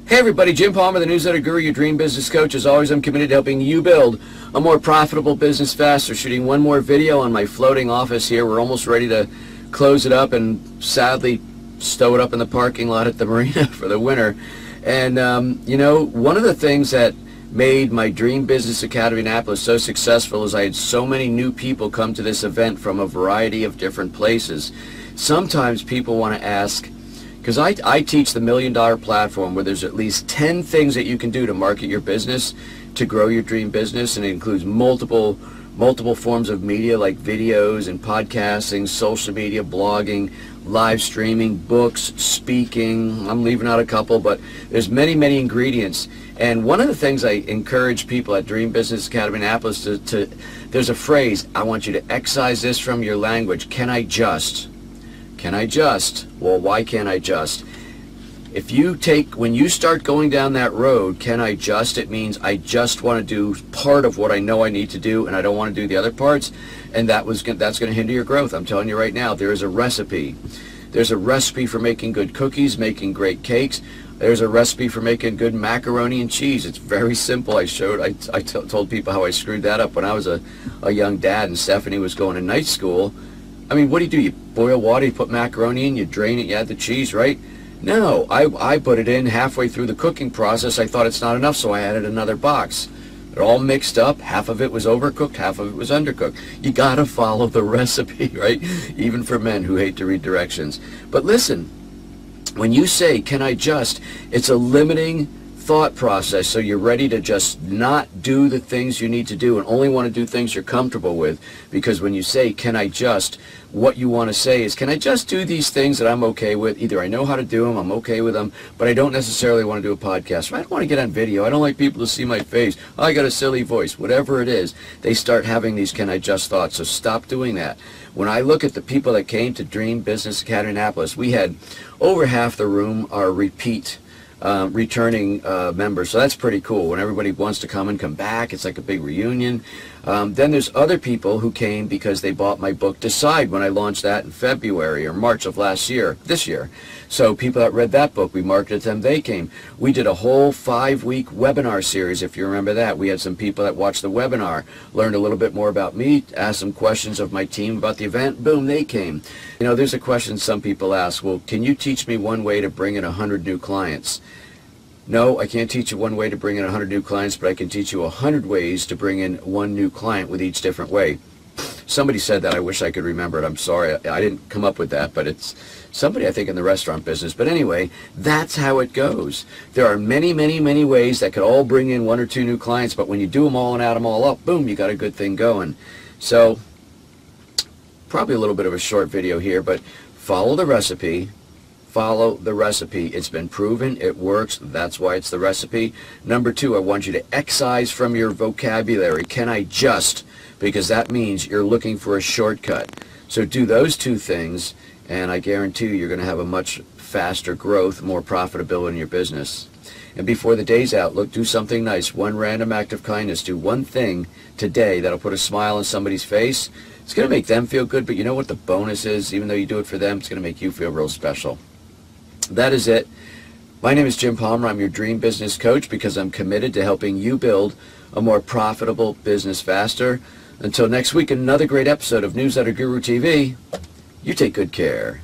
Hey everybody, Jim Palmer, the Newsletter Guru, your dream business coach. As always, I'm committed to helping you build a more profitable business faster. Shooting one more video on my floating office here. We're almost ready to close it up and sadly stow it up in the parking lot at the marina for the winter. And you know, one of the things that made my Dream Business Academy in Annapolis so successful is I had so many new people come to this event from a variety of different places. Sometimes people want to ask, because I teach the $1 Million Platform, where there's at least 10 things that you can do to market your business, to grow your dream business, and it includes multiple forms of media like videos and podcasting, social media, blogging, live streaming, books, speaking. I'm leaving out a couple, but there's many ingredients. And one of the things I encourage people at Dream Business Academy in Annapolis there's a phrase, I want you to excise this from your language. Can I just? Can I just? Well, why can't I just? When you start going down that road, can I just, it means I just want to do part of what I know I need to do and I don't want to do the other parts, and that's going to hinder your growth. I'm telling you right now, there is a recipe. There's a recipe for making good cookies, making great cakes. There's a recipe for making good macaroni and cheese. It's very simple. I told people how I screwed that up when I was a young dad and Stephanie was going to night school. I mean, what do? You boil water, you put macaroni in, you drain it, you add the cheese, right? No, I put it in halfway through the cooking process. I thought it's not enough, so I added another box. They're all mixed up. Half of it was overcooked, half of it was undercooked. You got to follow the recipe, right? Even for men who hate to read directions. But listen, when you say, can I just, it's a limiting thought process, so you're ready to just not do the things you need to do and only want to do things you're comfortable with. Because when you say, can I just, what you want to say is, can I just do these things that I'm okay with? Either I know how to do them, I'm okay with them, but I don't necessarily want to do a podcast. I don't want to get on video. I don't like people to see my face. Oh, I got a silly voice. Whatever it is, they start having these can I just thoughts. So stop doing that. When I look at the people that came to Dream Business Academy in Annapolis, we had over half the room are returning members, so that's pretty cool. When everybody wants to come back, it's like a big reunion. Then there's other people who came because they bought my book Decide when I launched that in February or March of this year. So people that read that book, we marketed them, they came. We did a whole 5-week webinar series, if you remember that. We had some people that watched the webinar, learned a little bit more about me, asked some questions of my team about the event, boom, they came. You know, there's a question some people ask, well, can you teach me one way to bring in 100 new clients? No, I can't teach you one way to bring in 100 new clients, but I can teach you 100 ways to bring in one new client with each different way. Somebody said that. I wish I could remember it. I'm sorry. I didn't come up with that, but it's somebody, I think, in the restaurant business. But anyway, that's how it goes. There are many ways that could all bring in 1 or 2 new clients, but when you do them all and add them all up, boom, you got a good thing going. So probably a little bit of a short video here, but follow the recipe. Follow the recipe. It's been proven. It works. That's why it's the recipe. Number 2, I want you to excise from your vocabulary, can I just, because that means you're looking for a shortcut. So do those 2 things, and I guarantee you, you're going to have a much faster growth, more profitability in your business. And before the day's out, look, do something nice. One random act of kindness. Do one thing today that'll put a smile on somebody's face. It's going to make them feel good, but you know what the bonus is? Even though you do it for them, it's going to make you feel real special. That is it. My name is Jim Palmer. I'm your dream business coach because I'm committed to helping you build a more profitable business faster. Until next week, another great episode of Newsletter Guru TV. You take good care.